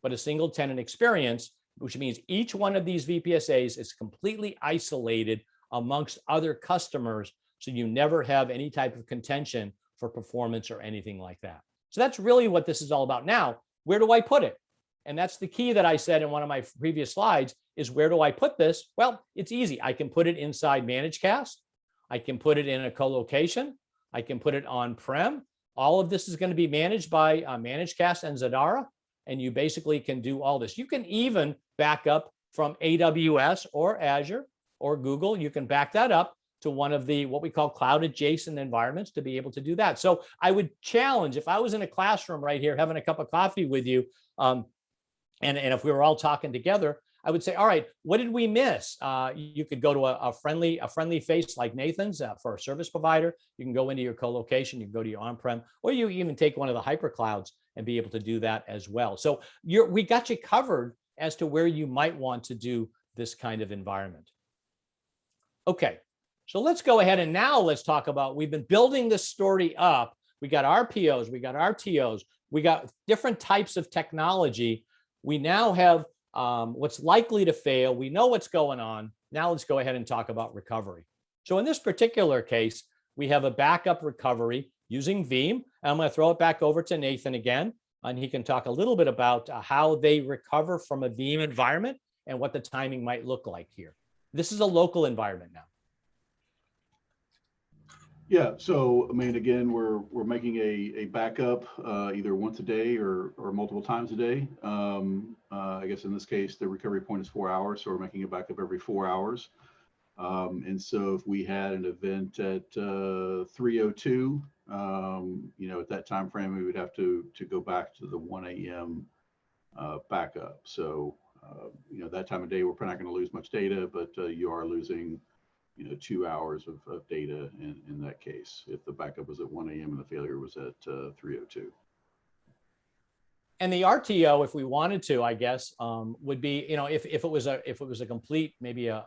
but a single tenant experience, which means each one of these VPSAs is completely isolated amongst other customers. So you never have any type of contention for performance or anything like that. So that's really what this is all about. Now, where do I put it? And that's the key that I said in one of my previous slides is where do I put this? Well, it's easy. I can put it inside Managecast. I can put it in a co-location. I can put it on-prem. All of this is going to be managed by Managecast and Zadara. And you basically can do all this. You can even back up from AWS or Azure or Google. You can back that up to one of the what we call cloud adjacent environments to be able to do that. So I would challenge, if I was in a classroom right here having a cup of coffee with you, and if we were all talking together, I would say, all right, what did we miss? You could go to a friendly face like Nathan's for a service provider. You can go into your co-location, you can go to your on-prem, or you even take one of the hyperclouds and be able to do that as well. So we got you covered as to where you might want to do this kind of environment. Okay, so let's go ahead and now let's talk about, we've been building this story up we got RPOs, we got RTOs, we got different types of technology. We now have what's likely to fail. We know what's going on. Now let's go ahead and talk about recovery. So in this particular case, we have a backup recovery using Veeam. And I'm going to throw it back over to Nathan again, and he can talk a little bit about how they recover from a Veeam environment and what the timing might look like here. This is a local environment now. Yeah, so I mean, again, we're making a backup either once a day or multiple times a day. I guess in this case, the recovery point is 4 hours, so we're making a backup every 4 hours. And so if we had an event at 3:02, at that time frame, we would have to go back to the 1 a.m. Backup. So that time of day, we're probably not going to lose much data, but you are losing 2 hours of data in that case, if the backup was at 1 a.m. and the failure was at 3:02. And the RTO, if we wanted to, I guess, would be, if it was a complete, maybe an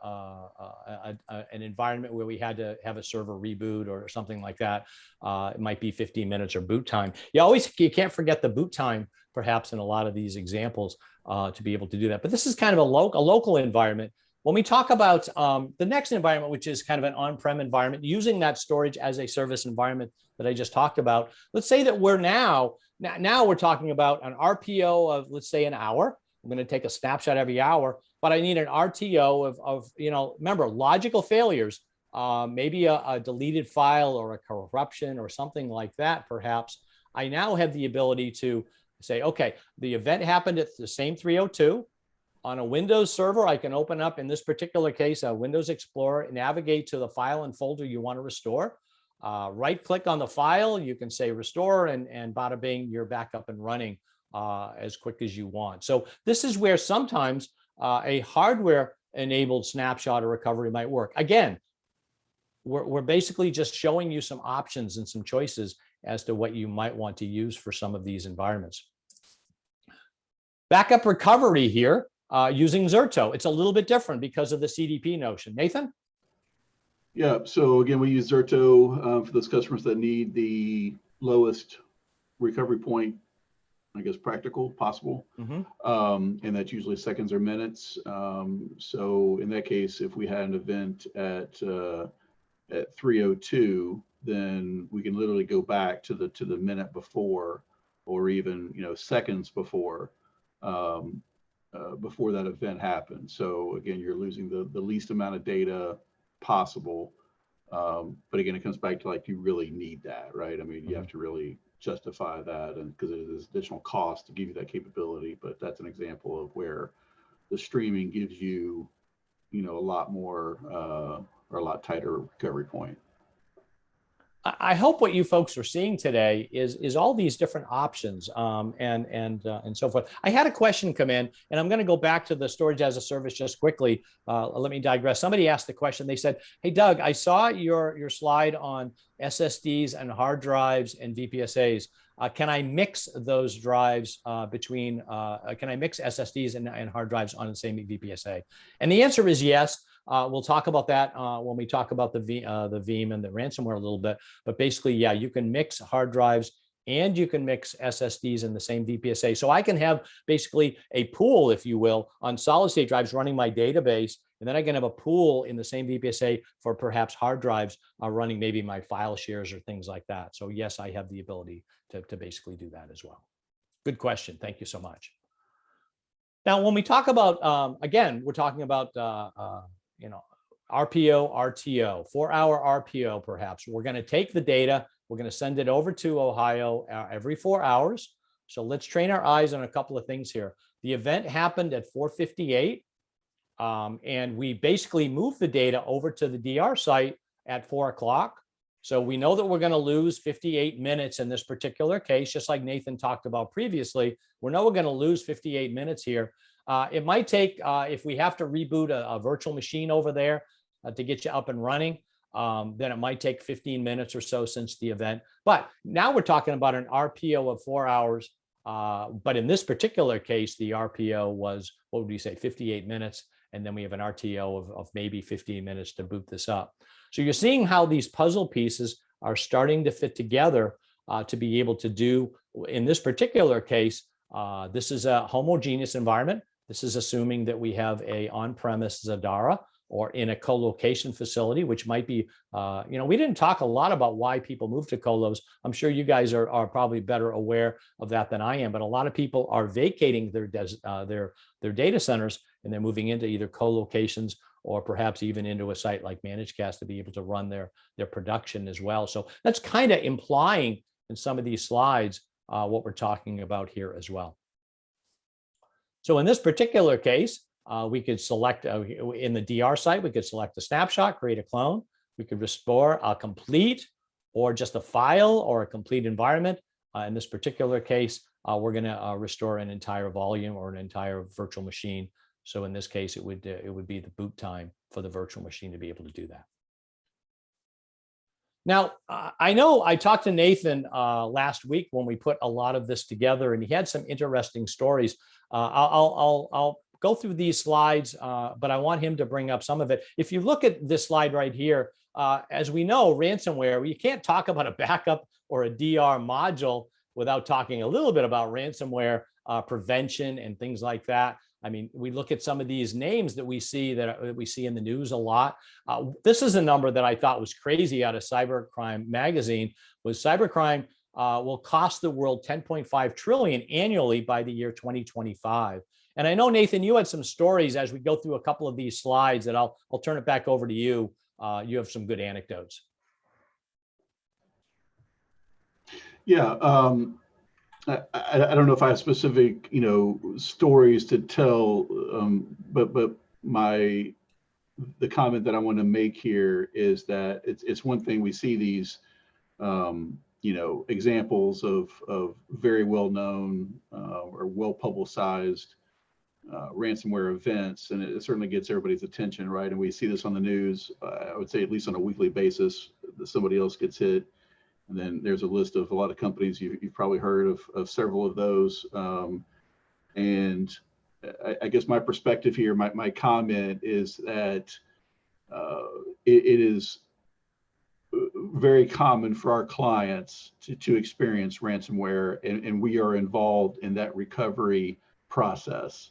environment where we had to have a server reboot or something like that, it might be 15 minutes or boot time. You can't forget the boot time, perhaps, in a lot of these examples to be able to do that. But this is kind of a local environment. When we talk about the next environment, which is kind of an on-prem environment, using that storage as a service environment that I just talked about, let's say that we're now we're talking about an RPO of, let's say, an hour. I'm going to take a snapshot every hour, but I need an RTO of remember, logical failures, maybe a deleted file or a corruption or something like that, perhaps. I now have the ability to say, okay, the event happened at the same 3:02. On a Windows server, I can open up, in this particular case, a Windows Explorer, navigate to the file and folder you want to restore. Right click on the file, you can say restore, and bada bing, you're back up and running as quick as you want. So this is where sometimes a hardware enabled snapshot or recovery might work. Again, we're basically just showing you some options and some choices as to what you might want to use for some of these environments. Backup recovery here using Zerto. It's a little bit different because of the CDP notion. Nathan? Yeah, so again, we use Zerto for those customers that need the lowest recovery point, I guess, possible. Mm-hmm. And that's usually seconds or minutes. So in that case, if we had an event at 3:02, then we can literally go back to the minute before, or even seconds before that event happened. So again, you're losing the least amount of data possible. But again, it comes back to, like, you really need that, right? I mean, you have to really justify that, and because it is additional cost to give you that capability. But that's an example of where the streaming gives you, a lot more or a lot tighter recovery point. I hope what you folks are seeing today is all these different options and so forth. I had a question come in, and I'm going to go back to the storage as a service just quickly. Let me digress. Somebody asked the question. They said, "Hey, Doug, I saw your slide on SSDs and hard drives and VPSAs. Can I mix those drives can I mix SSDs and hard drives on the same VPSA?" And the answer is yes. We'll talk about that when we talk about the Veeam and the ransomware a little bit. But basically, yeah, you can mix hard drives and you can mix SSDs in the same VPSA. So I can have basically a pool, if you will, on solid state drives running my database. And then I can have a pool in the same VPSA for perhaps hard drives running maybe my file shares or things like that. So yes, I have the ability to basically do that as well. Good question. Thank you so much. Now, when we talk about, again, we're talking about, RPO, RTO, 4-hour RPO, perhaps. We're going to take the data, we're going to send it over to Ohio every 4 hours. So let's train our eyes on a couple of things here. The event happened at 4:58, and we basically moved the data over to the DR site at 4 o'clock. So we know that we're going to lose 58 minutes in this particular case, just like Nathan talked about previously. We know we're going to lose 58 minutes here. It might take, if we have to reboot a virtual machine over there to get you up and running, then it might take 15 minutes or so since the event. But now we're talking about an RPO of 4 hours. But in this particular case, the RPO was, what would you say, 58 minutes. And then we have an RTO of maybe 15 minutes to boot this up. So you're seeing how these puzzle pieces are starting to fit together to be able to do, in this particular case, this is a homogeneous environment. This is assuming that we have a on-premise Zadara or in a co-location facility, which might be, we didn't talk a lot about why people move to colos. I'm sure you guys are probably better aware of that than I am, but a lot of people are vacating their data centers and they're moving into either co-locations or perhaps even into a site like Managecast to be able to run their production as well. So that's kind of implying in some of these slides what we're talking about here as well. So in this particular case, we could select in the DR site, we could select a snapshot, create a clone. We could restore a complete or just a file or a complete environment. In this particular case, we're going to restore an entire volume or an entire virtual machine. So in this case, it would be the boot time for the virtual machine to be able to do that. Now, I know I talked to Nathan last week when we put a lot of this together, and he had some interesting stories. I'll go through these slides, but I want him to bring up some of it. If you look at this slide right here, as we know, ransomware, you can't talk about a backup or a DR module without talking a little bit about ransomware prevention and things like that. I mean, we look at some of these names that we see in the news a lot. This is a number that I thought was crazy out of Cybercrime magazine. Was cybercrime will cost the world 10.5 trillion annually by the year 2025. And I know, Nathan, you had some stories as we go through a couple of these slides that I'll turn it back over to you. You have some good anecdotes. Yeah. I don't know if I have specific, stories to tell, but the comment that I want to make here is that it's one thing we see these, examples of very well known or well publicized ransomware events, and it certainly gets everybody's attention, right? And we see this on the news. I would say at least on a weekly basis that somebody else gets hit. And then there's a list of a lot of companies you've probably heard of several of those. And I guess my perspective here, my comment is that it is very common for our clients to experience ransomware, and we are involved in that recovery process.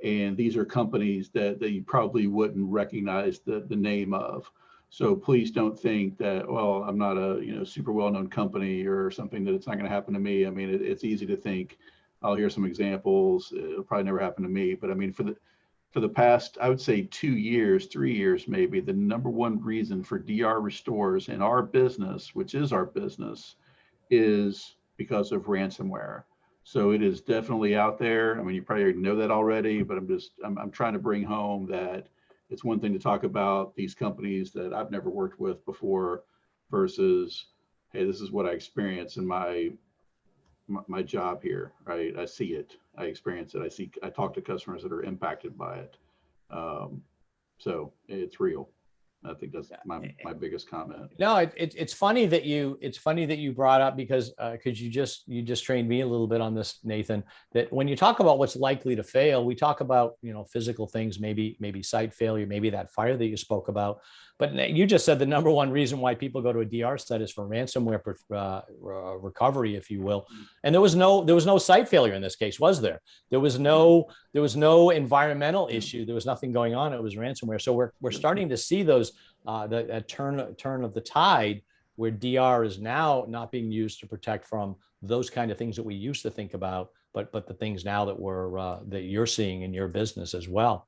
And these are companies that you probably wouldn't recognize the name of. So please don't think that, well, I'm not a super well-known company or something, that it's not going to happen to me. I mean, it's easy to think, I'll hear some examples. It'll probably never happen to me. But I mean, for the past, I would say 2 years, 3 years maybe, the number one reason for DR restores in our business, which is our business, is because of ransomware. So it is definitely out there. I mean, you probably already know that already, but I'm trying to bring home that it's one thing to talk about these companies that I've never worked with before versus, hey, this is what I experience in my job here, right? I see it, I experience it, I talk to customers that are impacted by it. So it's real. I think that's my biggest comment. No, it's funny that you brought up because you just trained me a little bit on this, Nathan, that when you talk about what's likely to fail, we talk about, physical things, maybe site failure, maybe that fire that you spoke about. But you just said the number one reason why people go to a DR site is for ransomware recovery, if you will. And there was no site failure in this case, was there? There was no environmental issue. There was nothing going on. It was ransomware. So we're starting to see those that turn of the tide, where DR is now not being used to protect from those kind of things that we used to think about, but the things now that you're seeing in your business as well.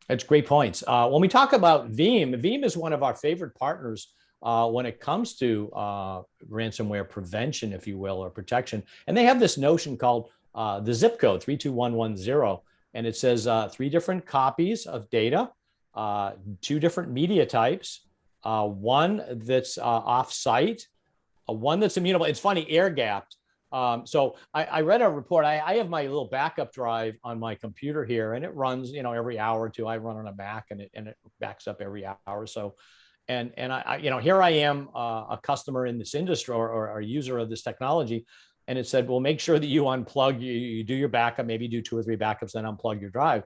That's great points. When we talk about Veeam is one of our favorite partners when it comes to ransomware prevention, if you will, or protection. And they have this notion called the zip code 32110, and it says 3 different copies of data, 2 different media types, one that's off-site, one that's immutable. It's funny, air-gapped. So I read a report. I have my little backup drive on my computer here, and it runs, every hour or two. I run on a Mac, and it backs up every hour or so. And I here I am, a customer in this industry or a user of this technology, and it said, well, make sure that you unplug, you do your backup, maybe do 2 or 3 backups, then unplug your drive.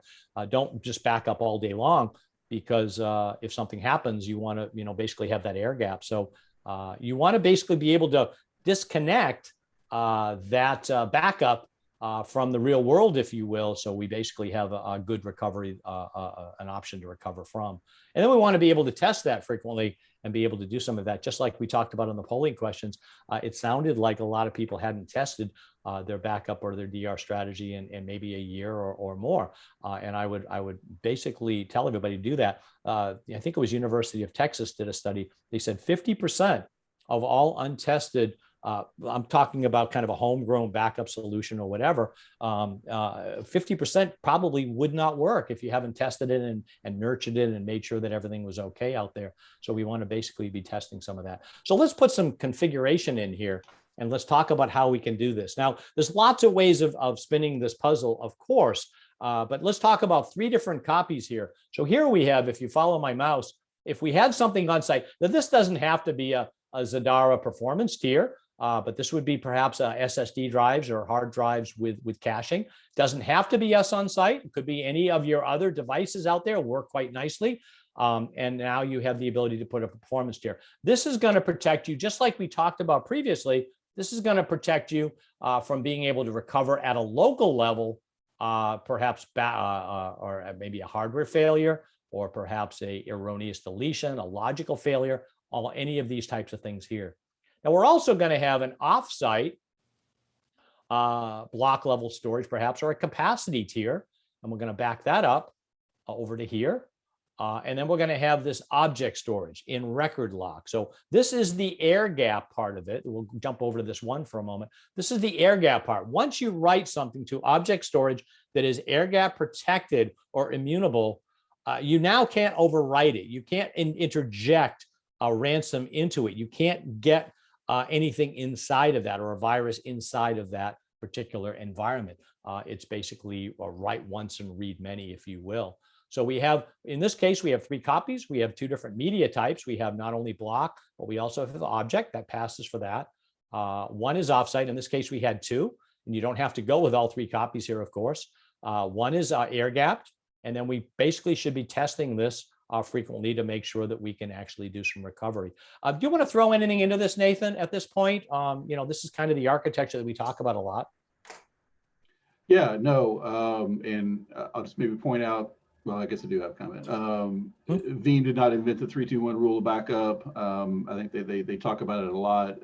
Don't just back up all day long, because if something happens, you want to, basically have that air gap. So you want to basically be able to disconnect that backup from the real world, if you will. So we basically have a good recovery, an option to recover from. And then we want to be able to test that frequently and be able to do some of that, just like we talked about in the polling questions. It sounded like a lot of people hadn't tested their backup or their DR strategy in maybe a year or more. And I would basically tell everybody to do that. I think it was University of Texas did a study. They said 50% of all untested, I'm talking about kind of a homegrown backup solution or whatever, 50% probably would not work if you haven't tested it and nurtured it and made sure that everything was okay out there. So we want to basically be testing some of that. So let's put some configuration in here and let's talk about how we can do this. Now, there's lots of ways of spinning this puzzle, of course, but let's talk about 3 different copies here. So here we have, if you follow my mouse, if we had something on site, now this doesn't have to be a Zadara performance tier, but this would be perhaps SSD drives or hard drives with caching. Doesn't have to be us on site. It could be any of your other devices out there, work quite nicely. And now you have the ability to put a performance tier. This is going to protect you, just like we talked about previously. This is going to protect you from being able to recover at a local level, perhaps or maybe a hardware failure, or perhaps a erroneous deletion, a logical failure, any of these types of things here. Now, we're also going to have an offsite block level storage, perhaps, or a capacity tier. And we're going to back that up over to here. And then we're going to have this object storage in record lock. So this is the air gap part of it. We'll jump over to this one for a moment. This is the air gap part. Once you write something to object storage that is air gap protected or immutable, you now can't overwrite it. You can't interject a ransom into it. You can't get anything inside of that or a virus inside of that particular environment. It's basically a write once and read many, if you will. So we have, in this case, we have 3 copies. We have 2 different media types. We have not only block, but we also have the object that passes for that. One is offsite. In this case, we had 2, and you don't have to go with all 3 copies here, of course. One is air gapped, and then we basically should be testing this frequently to make sure that we can actually do some recovery. Do you want to throw anything into this, Nathan, at this point? This is kind of the architecture that we talk about a lot. Yeah, no, and I'll just maybe point out, well, I guess I do have a comment. Veeam did not invent the 3-2-1 rule of backup. I think they talk about it a lot,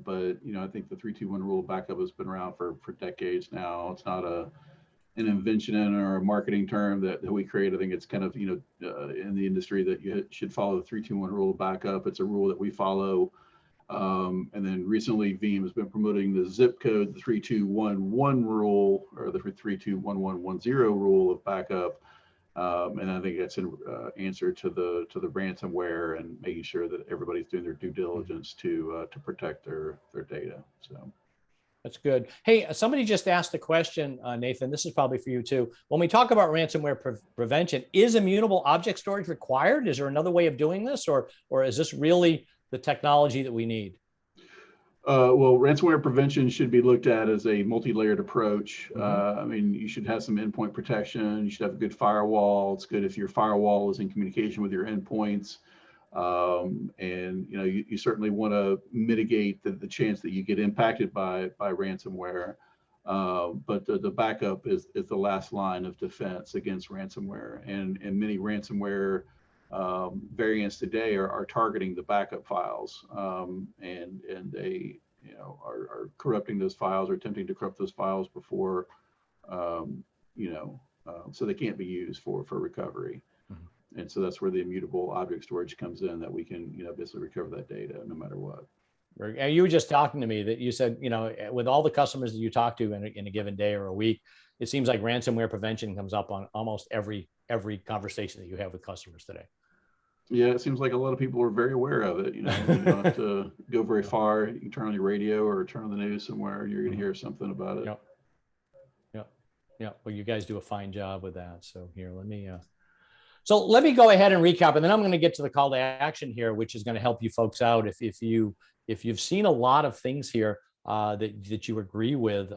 but I think the 3-2-1 rule of backup has been around for decades now. It's not an invention or a marketing term that we create. I think it's kind of in the industry that you should follow the 3-2-1 rule of backup. It's a rule that we follow. And then recently, Veeam has been promoting the zip code, the 3-2-1-1 rule, or the 3-2-1-1-1-0 rule of backup. And I think that's an answer to the ransomware and making sure that everybody's doing their due diligence to protect their data. So that's good. Hey, somebody just asked a question, Nathan. This is probably for you too. When we talk about ransomware prevention, is immutable object storage required? Is there another way of doing this, or is this really the technology that we need? Well, ransomware prevention should be looked at as a multi-layered approach. I mean, you should have some endpoint protection. You should have a good firewall. It's good if your firewall is in communication with your endpoints. And you certainly want to mitigate the chance that you get impacted by ransomware. But the backup is the last line of defense against ransomware. And many ransomware variants today are targeting the backup files, and they are corrupting those files or attempting to corrupt those files before so they can't be used for recovery. And so that's where the immutable object storage comes in, that we can basically recover that data no matter what. You were just talking to me that you said, with all the customers that you talk to in a given day or a week, it seems like ransomware prevention comes up on almost every conversation that you have with customers today. Yeah, it seems like a lot of people are very aware of it. You don't have to go very far. You can turn on your radio or turn on the news somewhere, and you're going to hear something about it. Yeah. Well, you guys do a fine job with that. So here, let me go ahead and recap, and then I'm going to get to the call to action here, which is going to help you folks out. If you've seen a lot of things here that you agree with,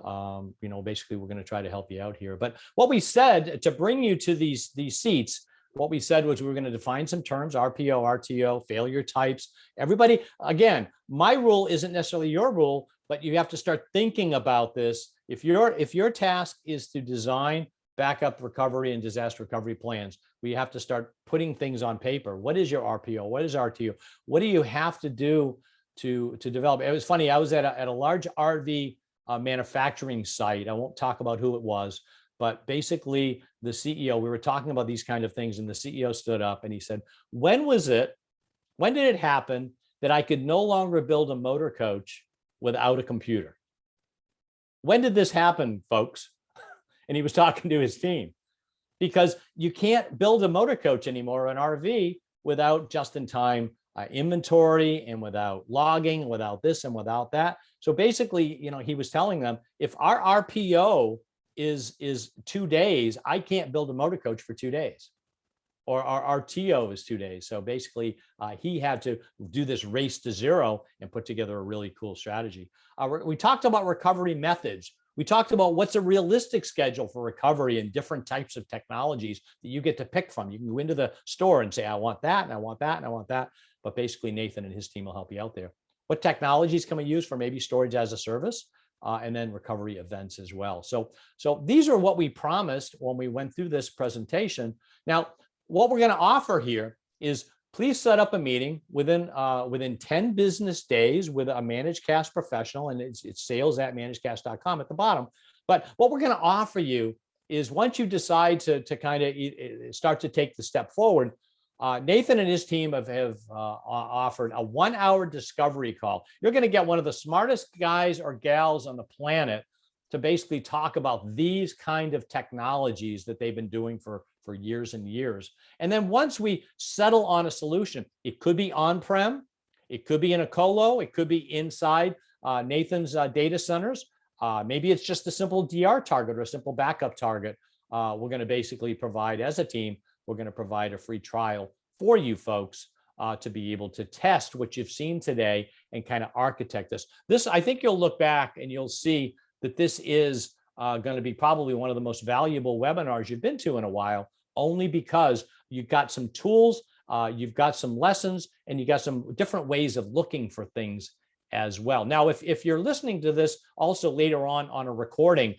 basically we're going to try to help you out here. But what we said to bring you to these seats, what we said was we were going to define some terms, RPO, RTO, failure types. Everybody, again, my rule isn't necessarily your rule, but you have to start thinking about this. If your task is to design backup recovery and disaster recovery plans, we have to start putting things on paper. What is your RPO? What is RTO? What do you have to do to develop? It was funny. I was at a large RV manufacturing site. I won't talk about who it was, but basically the CEO, we were talking about these kind of things, and the CEO stood up and he said, when did it happen that I could no longer build a motor coach without a computer? When did this happen, folks? And he was talking to his team, because you can't build a motor coach anymore, an RV, without just-in-time inventory and without logging, without this and without that. So basically, he was telling them, if our RPO is 2 days, I can't build a motor coach for 2 days, or our RTO is 2 days. So basically, he had to do this race to zero and put together a really cool strategy. We talked about recovery methods. We talked about what's a realistic schedule for recovery and different types of technologies that you get to pick from. You can go into the store and say, I want that, and I want that, and I want that. But basically, Nathan and his team will help you out there. What technologies can we use for maybe storage as a service? And then recovery events as well. So these are what we promised when we went through this presentation. Now, what we're going to offer here is, please set up a meeting within 10 business days with a Managecast professional, and it's sales@managecast.com at the bottom. But what we're going to offer you is, once you decide to kind of start to take the step forward, Nathan and his team have offered a 1-hour discovery call. You're going to get one of the smartest guys or gals on the planet to basically talk about these kind of technologies that they've been doing for years and years. And then once we settle on a solution, it could be on-prem, it could be in a colo, it could be inside Nathan's data centers. Maybe it's just a simple DR target or a simple backup target. We're going to basically provide, as a team, we're going to provide a free trial for you folks to be able to test what you've seen today and kind of architect this. I think you'll look back and you'll see that this is going to be probably one of the most valuable webinars you've been to in a while, only because you've got some tools, you've got some lessons, and you got some different ways of looking for things as well. Now, if you're listening to this also later on a recording,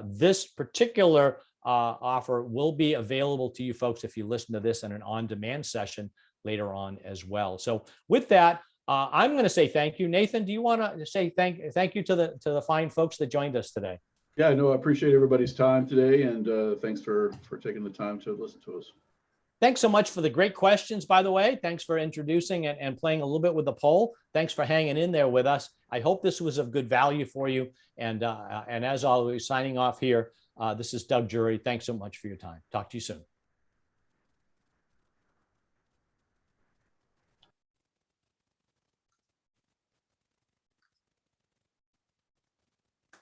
this particular offer will be available to you folks if you listen to this in an on-demand session later on as well. So with that, I'm going to say thank you. Nathan, do you want to say thank you to the fine folks that joined us today? Yeah, no, I appreciate everybody's time today, and thanks for taking the time to listen to us. Thanks so much for the great questions, by the way. Thanks for introducing and playing a little bit with the poll. Thanks for hanging in there with us. I hope this was of good value for you. And as always, signing off here, this is Doug Jury. Thanks so much for your time. Talk to you soon.